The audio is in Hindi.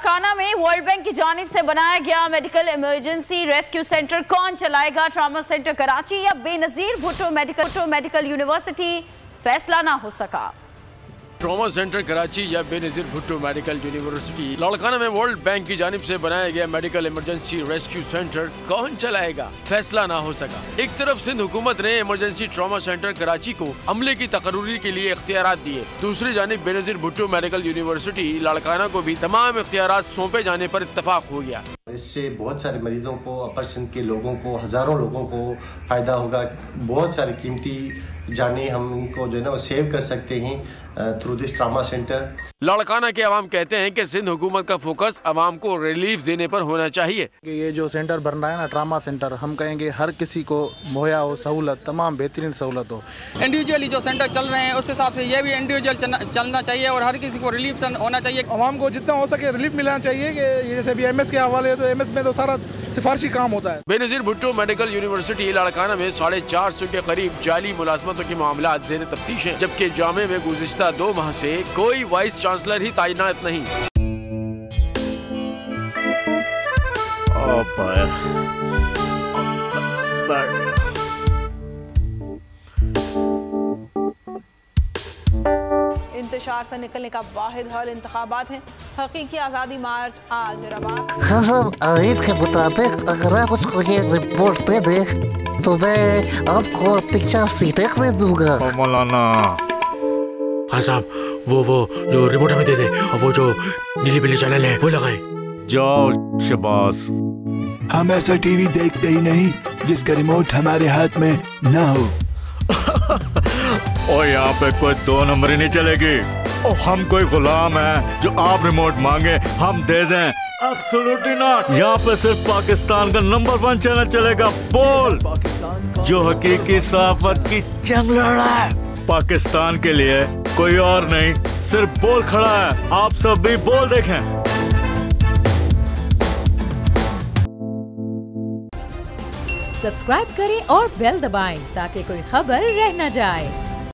खाना में वर्ल्ड बैंक की जानिब से बनाया गया मेडिकल इमरजेंसी रेस्क्यू सेंटर कौन चलाएगा? ट्रॉमा सेंटर कराची या बेनजीर भुट्टो मेडिकल यूनिवर्सिटी? फैसला ना हो सका। ट्रॉमा सेंटर कराची या बेनजीर भुट्टो मेडिकल यूनिवर्सिटी? लाड़काना में वर्ल्ड बैंक की जानिब से बनाया गया मेडिकल इमरजेंसी रेस्क्यू सेंटर कौन चलाएगा? फैसला ना हो सका। एक तरफ सिंध हुकूमत ने इमरजेंसी ट्रॉमा सेंटर कराची को अमले की तकर्री के लिए इख्तियारात दिए, दूसरी जानिब बेनजीर भुट्टो मेडिकल यूनिवर्सिटी लाड़काना को भी तमाम इख्तियारात सौंपे जाने पर इत्तफाक हो गया। इससे बहुत सारे मरीजों को, अपर सिंध के लोगों को, हज़ारों लोगों को फ़ायदा होगा। बहुत सारी कीमती जाने हम इनको जो है ना वो सेव कर सकते हैं through this trauma centre. Larkana के अवाम कहते हैं कि सिंध हुकूमत का फोकस अवाम को रिलीफ देने पर होना चाहिए। ये जो सेंटर बन रहा है ना ट्रॉमा सेंटर, हम कहेंगे हर किसी को मुहैया हो सहूलत, तमाम बेहतरीन सहूलत हो। इंडिविजुअली जो सेंटर चल रहे हैं उस हिसाब से ये भी इंडिविजुअल चलना चाहिए और हर किसी को रिलीफ होना चाहिए। अवाम को जितना हो सके रिलीफ मिलना चाहिए कि जैसे अभी MS के हवाले तो MS में तो सारा सिफारशी काम होता है। बेनजीर भुट्टो मेडिकल यूनिवर्सिटी लाड़काना में 450 के करीब जाली मुलाजमतों के मामला ज़ेर तफ्तीश हैं, जबकि जामे में गुज़िश्ता 2 माह से कोई वाइस चांसलर ही तैनात नहीं। इंतशार से निकलने का वाहिद हल इंतखाबात हैं। हकीकी आज़ादी मार्च आज रवान। हाँ, आयत के मुताबिक अगर आप उसको ये रिपोर्ट दे दे तो मैं आपको अपनी 4 सीटें खरीद दूंगा। मौलाना हाँ साहब, वो जो रिमोट हमें दे दे और वो जो नीली पीली चैनल है वो लगाए। जाओ शबाज। हम ऐसा टीवी देखते ही नहीं जिसका रिमोट हमारे हाथ में ना हो। और यहाँ पे कोई 2 नंबर ही नहीं चलेगी। और हम कोई गुलाम है जो आप रिमोट मांगे हम दे दें? Absolutely not. यहाँ पे सिर्फ पाकिस्तान का नंबर 1 चैनल चलेगा, बोल, जो हकीकी सहाफत की जंग लड़ रहा है। पाकिस्तान के लिए कोई और नहीं, सिर्फ बोल खड़ा है। आप सब भी बोल देखें। सब्सक्राइब करें और बेल दबाएं ताकि कोई खबर रह न जाए।